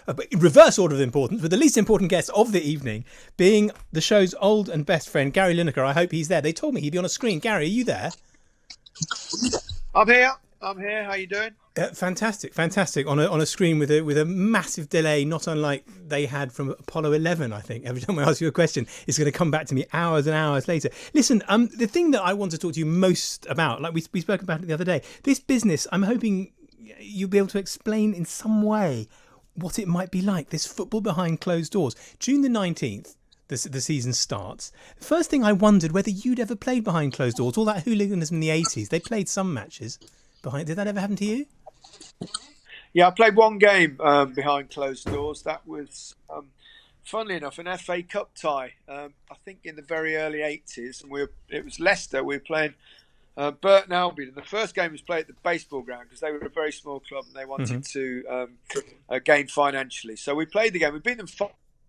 But in reverse order of importance, with the least important guest of the evening being the show's old and best friend, Gary Lineker. I hope he's there. They told me he'd be on a screen. Gary, are you there? I'm here. How you doing? Fantastic. On a screen with a massive delay, not unlike they had from Apollo 11. I think every time I ask you a question, it's going to come back to me hours and hours later. Listen, the thing that I want to talk to you most about, like we spoke about it the other day, this business. I'm hoping you'll be able to explain in some way what it might be like. This football behind closed doors. June the 19th. The season starts. First thing I wondered whether you'd ever played behind closed doors. All that hooliganism in the 80s. They played some matches behind. Did that ever happen to you? Yeah, I played one game behind closed doors. That was, funnily enough, an FA Cup tie. I think in the very early 80s, and it was Leicester. We were playing Burton Albion, and the first game was played at the baseball ground because they were a very small club and they wanted to gain financially. So we played the game. We beat them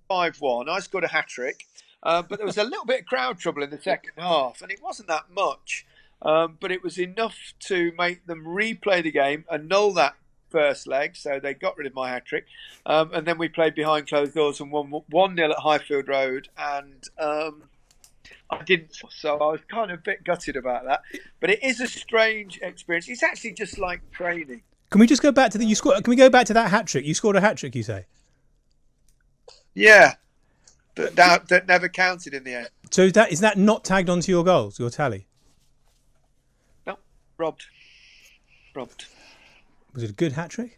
5-1. I scored a hat-trick, but there was a little bit of crowd trouble in the second half, and it wasn't that much, but it was enough to make them replay the game, annul that first leg, so they got rid of my hat-trick, and then we played behind closed doors and won 1-0 at Highfield Road, and I didn't, so I was kind of a bit gutted about that, but it is a strange experience. It's actually just like training. Can we just go back to can we go back to that hat-trick? You scored a hat-trick, you say? Yeah, that never counted in the end. So is that not tagged onto your goals, your tally? No, robbed. Was it a good hat-trick?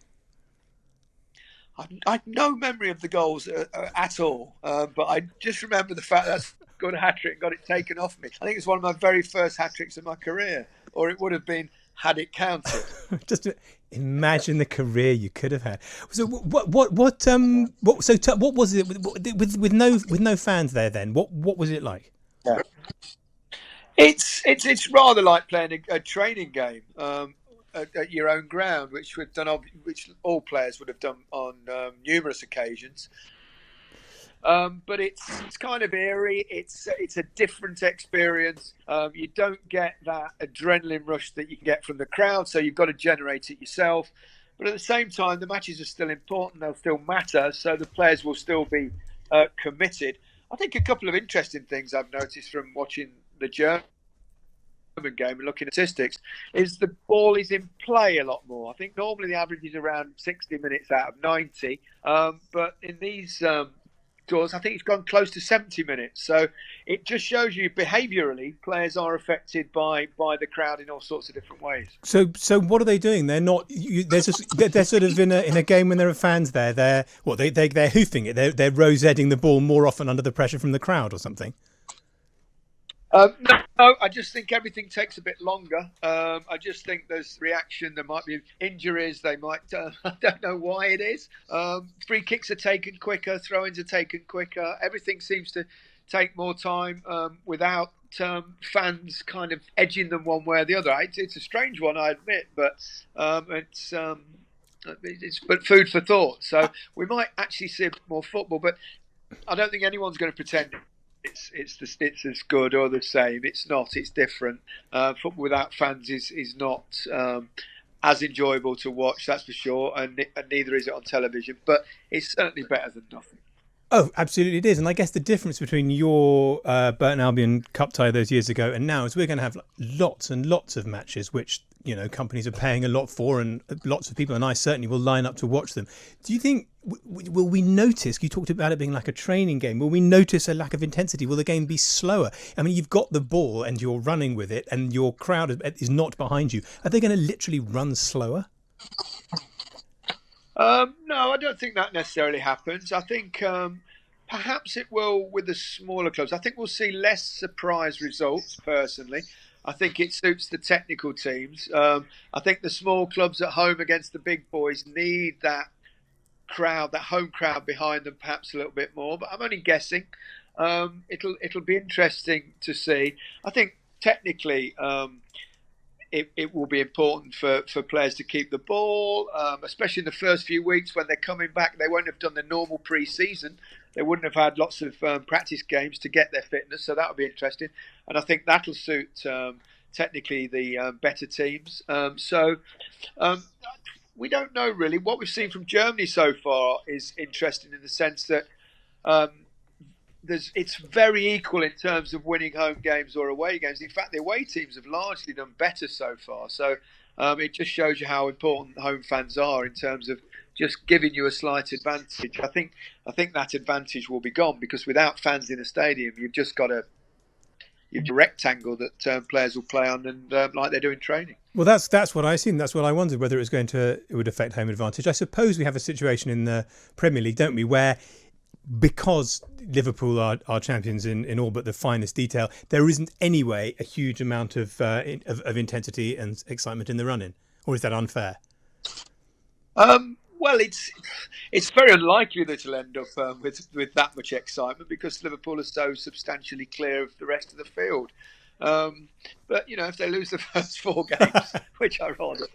I have no memory of the goals at all, but I just remember the fact that I scored a hat-trick and got it taken off me. I think it's one of my very first hat-tricks in my career, or it would have been had it counted. Just imagine the career you could have had. So what was it with no fans there then? What was it like? Yeah. It's rather like playing a training game at your own ground, which all players would have done on numerous occasions. But it's kind of eerie. It's a different experience. You don't get that adrenaline rush that you can get from the crowd, so you've got to generate it yourself. But at the same time, the matches are still important. They'll still matter, so the players will still be committed. I think a couple of interesting things I've noticed from watching the German game and looking at statistics is the ball is in play a lot more. I think normally the average is around 60 minutes out of 90, but in these tours, I think it's gone close to 70 minutes. So it just shows you behaviourally players are affected by the crowd in all sorts of different ways. So what are they doing? They're not. They're sort of in a game when there are fans there. They're hoofing it. They're rose-edding the ball more often under the pressure from the crowd or something. No, I just think everything takes a bit longer. I just think there's reaction. There might be injuries. They might. I don't know why it is. Free kicks are taken quicker. Throw-ins are taken quicker. Everything seems to take more time without fans kind of edging them one way or the other. It's a strange one, I admit, but it's food for thought. So we might actually see a bit more football, but I don't think anyone's going to pretend it's as good or the same. It's not. It's different. Football without fans is not as enjoyable to watch, that's for sure, and neither is it on television. But it's certainly better than nothing. Oh, absolutely it is. And I guess the difference between your Burton Albion Cup tie those years ago and now is we're going to have lots and lots of matches which, you know, companies are paying a lot for, and lots of people, and I certainly will line up to watch them. Do you think, will we notice, you talked about it being like a training game, will we notice a lack of intensity? Will the game be slower? I mean, you've got the ball and you're running with it and your crowd is not behind you. Are they going to literally run slower? No, I don't think that necessarily happens. I think perhaps it will with the smaller clubs. I think we'll see less surprise results, personally. I think it suits the technical teams. I think the small clubs at home against the big boys need that crowd, that home crowd behind them perhaps a little bit more. But I'm only guessing. It'll be interesting to see. I think technically it will be important for players to keep the ball, especially in the first few weeks when they're coming back. They won't have done the normal pre-season. They wouldn't have had lots of practice games to get their fitness, so that'll be interesting. And I think that'll suit technically the better teams. we don't know really. What we've seen from Germany so far is interesting in the sense that um, it's very equal in terms of winning home games or away games. In fact, the away teams have largely done better so far. So it just shows you how important home fans are in terms of just giving you a slight advantage. I think that advantage will be gone because without fans in a stadium, you've just got a rectangle that players will play on, and like they do in training. Well, that's what I assumed. That's what I wondered, whether it would affect home advantage. I suppose we have a situation in the Premier League, don't we, where because Liverpool are champions in all but the finest detail, there isn't anyway a huge amount of intensity and excitement in the run-in, or is that unfair? Well, it's very unlikely that it'll end up with that much excitement because Liverpool are so substantially clear of the rest of the field. But if they lose the first 4 games, which I rather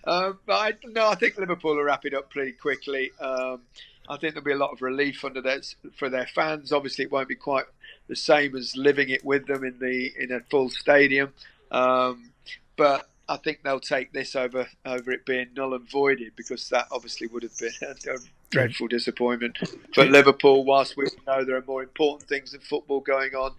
have, but I think Liverpool will wrap it up pretty quickly. I think there'll be a lot of relief for their fans. Obviously, it won't be quite the same as living it with them in a full stadium, but I think they'll take this over it being null and voided, because that obviously would have been a dreadful disappointment for Liverpool. Whilst we know there are more important things than football going on,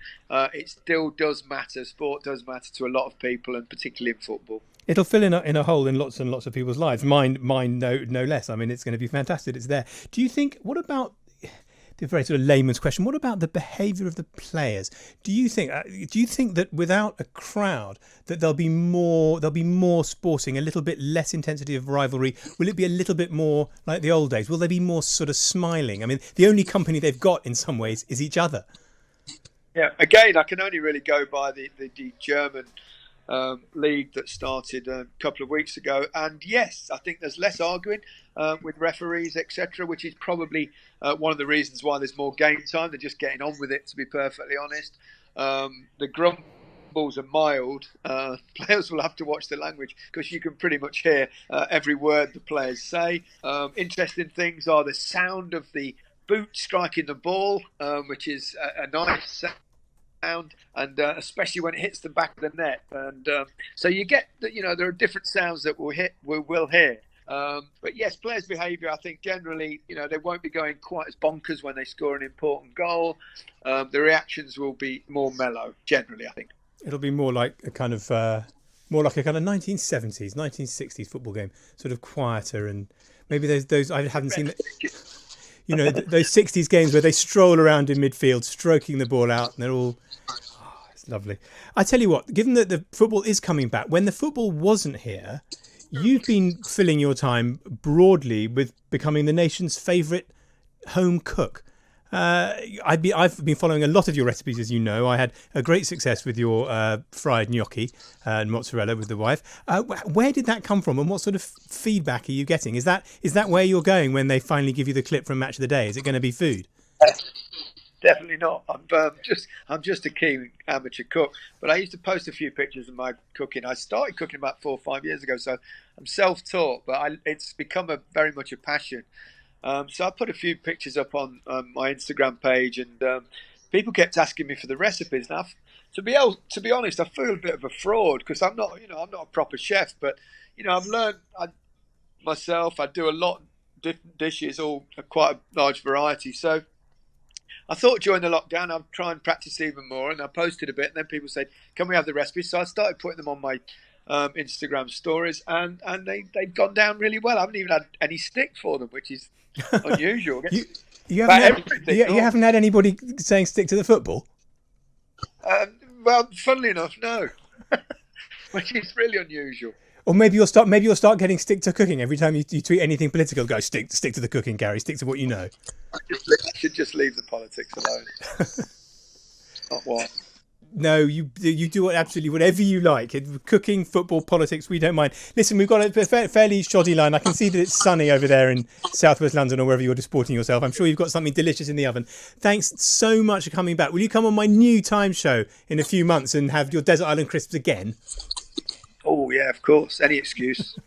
it still does matter. Sport does matter to a lot of people, and particularly in football. It'll fill in a hole in lots and lots of people's lives. Mine no less. I mean, it's going to be fantastic. It's there. Do you think? What about the very sort of layman's question? What about the behaviour of the players? Do you think that without a crowd, that there'll be more sporting, a little bit less intensity of rivalry? Will it be a little bit more like the old days? Will they be more sort of smiling? I mean, the only company they've got in some ways is each other. Yeah. Again, I can only really go by the German league that started a couple of weeks ago, and yes, I think there's less arguing with referees, etc., which is probably one of the reasons why there's more game time. They're just getting on with it, to be perfectly honest. The grumbles are mild. Players will have to watch the language because you can pretty much hear every word the players say. Interesting things are the sound of the boot striking the ball, which is a nice sound, and especially when it hits the back of the net, and so you get that. There are different sounds that we'll hear. But yes, players' behaviour, I think generally, they won't be going quite as bonkers when they score an important goal. The reactions will be more mellow, generally, I think. It'll be more like a kind of 1970s, 1960s football game, sort of quieter, and maybe those I haven't seen. Those 60s games where they stroll around in midfield, stroking the ball out, and they're all. Oh, it's lovely. I tell you what, given that the football is coming back, when the football wasn't here, you've been filling your time broadly with becoming the nation's favourite home cook. I've been following a lot of your recipes, as you know. I had a great success with your fried gnocchi and mozzarella with the wife. Where did that come from, and what sort of feedback are you getting? Is that where you're going when they finally give you the clip from Match of the Day? Is it going to be food? Definitely not. I'm just a keen amateur cook, but I used to post a few pictures of my cooking. I started cooking about 4 or 5 years ago, so I'm self-taught, but it's become very much a passion. So I put a few pictures up on my Instagram page, and people kept asking me for the recipes. Now, to be honest, I feel a bit of a fraud because I'm not a proper chef, but I've learned myself. I do a lot of different dishes, all quite a large variety. So I thought during the lockdown I'd try and practice even more, and I posted a bit, and then people said, "Can we have the recipes?" So I started putting them on my Instagram stories, and they've gone down really well. I haven't even had any stick for them, which is unusual. You haven't had anybody saying stick to the football? Well, funnily enough, no. Which is really unusual. Or maybe you'll start getting stick to cooking every time you tweet anything political. Go stick to the cooking, Gary. Stick to what you know. I should just leave the politics alone. Not what. No, you do absolutely whatever you like. Cooking, football, politics, we don't mind. Listen, we've got a fairly shoddy line. I can see that it's sunny over there in southwest London or wherever you're disporting yourself. I'm sure you've got something delicious in the oven. Thanks so much for coming back. Will you come on my new time show in a few months and have your Desert Island Crisps again? Oh, yeah, of course. Any excuse.